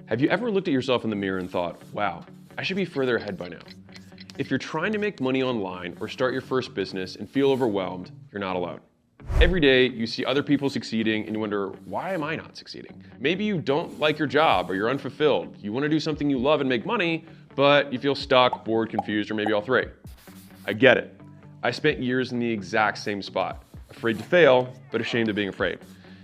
Have you ever looked at yourself in the mirror and thought, wow, I should be further ahead by now? If you're trying to make money online or start your first business and feel overwhelmed, you're not alone. Every day you see other people succeeding and you wonder, why am I not succeeding? Maybe you don't like your job or you're unfulfilled. You want to do something you love and make money, but you feel stuck, bored, confused, or maybe all three. I get it. I spent years in the exact same spot, afraid to fail, but ashamed of being afraid.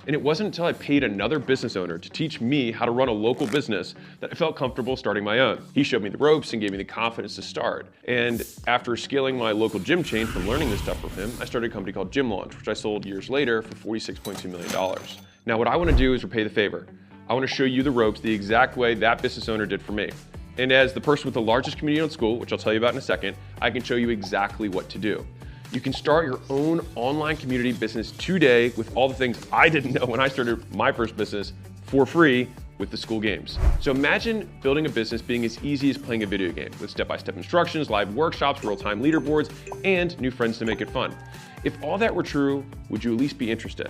And it wasn't until I paid another business owner to teach me how to run a local business that I felt comfortable starting my own. He showed me the ropes and gave me the confidence to start. And after scaling my local gym chain from learning this stuff from him, I started a company called Gym Launch, which I sold years later for $46.2 million. Now what I want to do is repay the favor. I want to show you the ropes the exact way that business owner did for me. And as the person with the largest community on Skool, which I'll tell you about in a second, I can show you exactly what to do. You can start your own online community business today with all the things I didn't know when I started my first business for free with the Skool games. So imagine building a business being as easy as playing a video game with step-by-step instructions, live workshops, real-time leaderboards, and new friends to make it fun. If all that were true, would you at least be interested?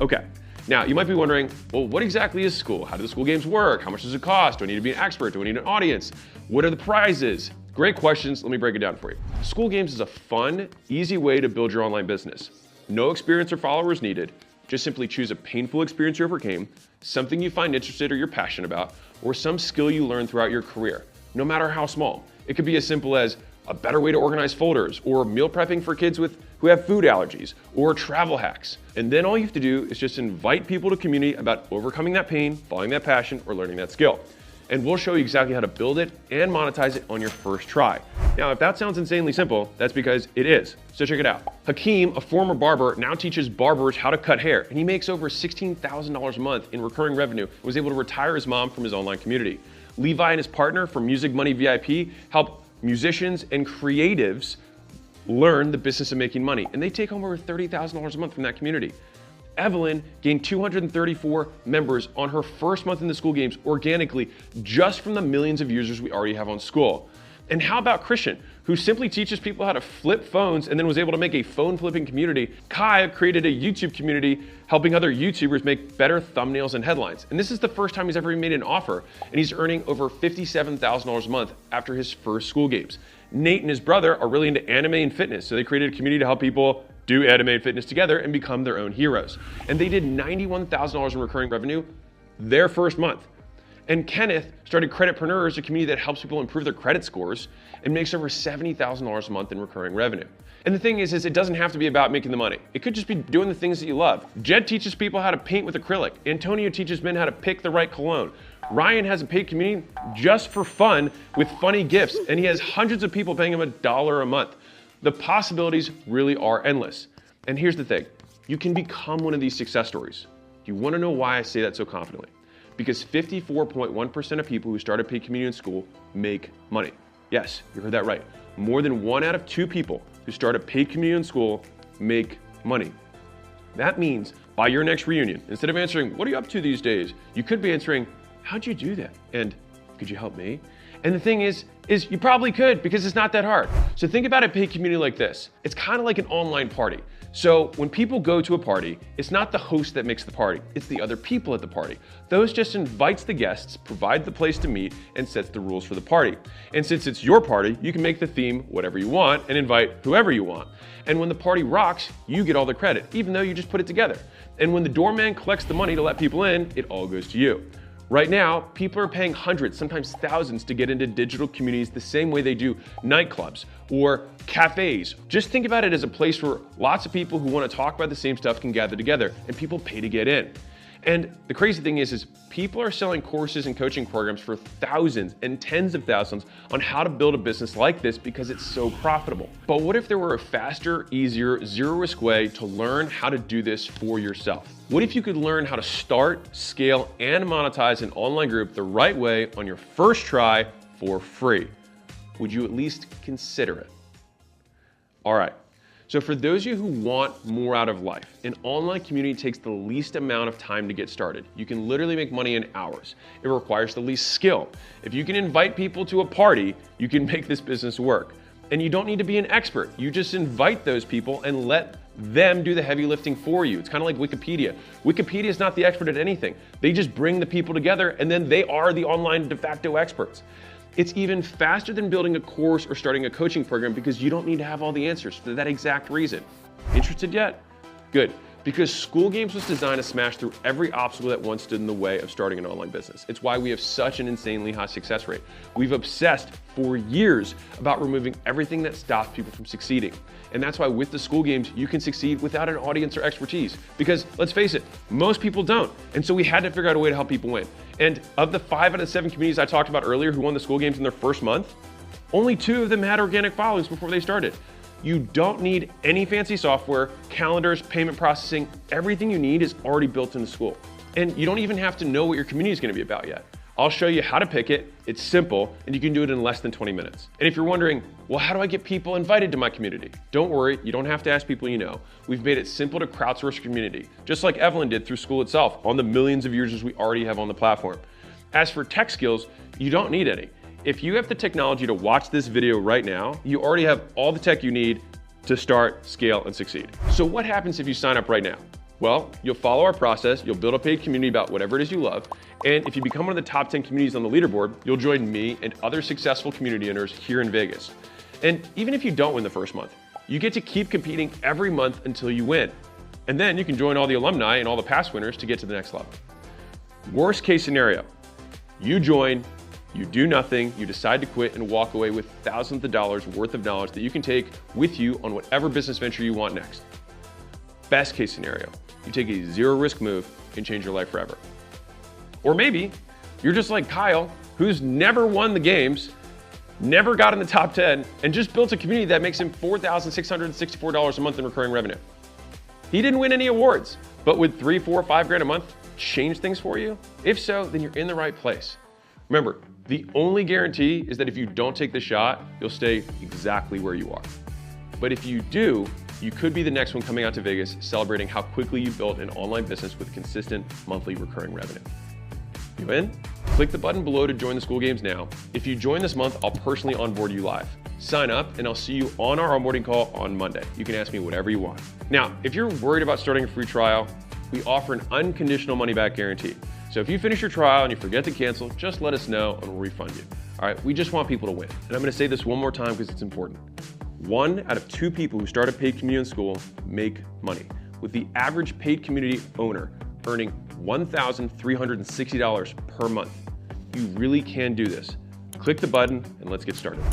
Okay. Now, you might be wondering, well, what exactly is Skool? How do the Skool games work? How much does it cost? Do I need to be an expert? Do I need an audience? What are the prizes? Great questions. Let me break it down for you. Skool games is a fun, easy way to build your online business. No experience or followers needed. Just simply choose a painful experience you overcame, something you find interested or you're passionate about, or some skill you learned throughout your career, no matter how small. It could be as simple as a better way to organize folders, or meal prepping for kids who have food allergies, or travel hacks. And then all you have to do is just invite people to community about overcoming that pain, following that passion, or learning that skill. And we'll show you exactly how to build it and monetize it on your first try. Now, if that sounds insanely simple, that's because it is. So check it out. Hakeem, a former barber, now teaches barbers how to cut hair, and he makes over $16,000 a month in recurring revenue and was able to retire his mom from his online community. Levi and his partner from Music Money VIP help musicians and creatives learn the business of making money, and they take home over $30,000 a month from that community. Evelyn gained 234 members on her first month in the Skool games organically, just from the millions of users we already have on Skool. And how about Christian, who simply teaches people how to flip phones and then was able to make a phone flipping community? Kai created a YouTube community helping other YouTubers make better thumbnails and headlines. And this is the first time he's ever made an offer, and he's earning over $57,000 a month after his first Skool games. Nate and his brother are really into anime and fitness, so they created a community to help people do anime and fitness together and become their own heroes. And they did $91,000 in recurring revenue their first month. And Kenneth started Creditpreneurs, a community that helps people improve their credit scores and makes over $70,000 a month in recurring revenue. And the thing is it doesn't have to be about making the money. It could just be doing the things that you love. Jed teaches people how to paint with acrylic. Antonio teaches men how to pick the right cologne. Ryan has a paid community just for fun with funny gifts, and he has hundreds of people paying him $1 a month. The possibilities really are endless. And here's the thing, you can become one of these success stories. You want to know why I say that so confidently? Because 54.1% of people who start a paid community in Skool make money. Yes, you heard that right. More than 1 out of 2 people who start a paid community in Skool make money. That means by your next reunion, instead of answering, what are you up to these days? You could be answering, how'd you do that? And could you help me? And the thing is you probably could, because it's not that hard. So think about a paid community like this. It's kind of like an online party. So when people go to a party, it's not the host that makes the party, it's the other people at the party. Those just invites the guests, provides the place to meet, and sets the rules for the party. And since it's your party, you can make the theme whatever you want and invite whoever you want. And when the party rocks, you get all the credit, even though you just put it together. And when the doorman collects the money to let people in, it all goes to you. Right now, people are paying hundreds, sometimes thousands, to get into digital communities the same way they do nightclubs or cafes. Just think about it as a place where lots of people who want to talk about the same stuff can gather together, and people pay to get in. And the crazy thing is people are selling courses and coaching programs for thousands and tens of thousands on how to build a business like this because it's so profitable. But what if there were a faster, easier, zero-risk way to learn how to do this for yourself? What if you could learn how to start, scale, and monetize an online group the right way on your first try for free? Would you at least consider it? All right. So for those of you who want more out of life, an online community takes the least amount of time to get started. You can literally make money in hours. It requires the least skill. If you can invite people to a party, you can make this business work. And you don't need to be an expert. You just invite those people and let them do the heavy lifting for you. It's kind of like Wikipedia. Wikipedia is not the expert at anything. They just bring the people together and then they are the online de facto experts. It's even faster than building a course or starting a coaching program because you don't need to have all the answers for that exact reason. Interested yet? Good. Because Skool Games was designed to smash through every obstacle that once stood in the way of starting an online business. It's why we have such an insanely high success rate. We've obsessed for years about removing everything that stops people from succeeding. And that's why with the Skool Games, you can succeed without an audience or expertise. Because let's face it, most people don't. And so we had to figure out a way to help people win. And of the 5 out of 7 communities I talked about earlier who won the Skool Games in their first month, only 2 of them had organic followings before they started. You don't need any fancy software, calendars, payment processing. Everything you need is already built into Skool. And you don't even have to know what your community is going to be about yet. I'll show you how to pick it. It's simple, and you can do it in less than 20 minutes. And if you're wondering, well, how do I get people invited to my community? Don't worry, you don't have to ask people you know. We've made it simple to crowdsource your community, just like Evelyn did through Skool itself on the millions of users we already have on the platform. As for tech skills, you don't need any. If you have the technology to watch this video right now, you already have all the tech you need to start, scale, and succeed. So what happens if you sign up right now? Well, you'll follow our process, you'll build a paid community about whatever it is you love, and if you become one of the top 10 communities on the leaderboard, you'll join me and other successful community owners here in Vegas. And even if you don't win the first month, you get to keep competing every month until you win. And then you can join all the alumni and all the past winners to get to the next level. Worst case scenario, you join, you do nothing, you decide to quit and walk away with thousands of dollars worth of knowledge that you can take with you on whatever business venture you want next. Best case scenario, you take a zero risk move and change your life forever. Or maybe you're just like Kyle, who's never won the games, never got in the top 10, and just built a community that makes him $4,664 a month in recurring revenue. He didn't win any awards, but would 3, 4, 5 grand a month change things for you? If so, then you're in the right place. Remember, the only guarantee is that if you don't take the shot, you'll stay exactly where you are. But if you do, you could be the next one coming out to Vegas celebrating how quickly you built an online business with consistent monthly recurring revenue. You in? Click the button below to join the Skool Games now. If you join this month, I'll personally onboard you live. Sign up and I'll see you on our onboarding call on Monday. You can ask me whatever you want. Now, if you're worried about starting a free trial, we offer an unconditional money back guarantee. So if you finish your trial and you forget to cancel, just let us know and we'll refund you. All right, we just want people to win. And I'm gonna say this one more time because it's important. 1 out of 2 people who start a paid community in Skool make money, with the average paid community owner earning $1,360 per month. You really can do this. Click the button and let's get started.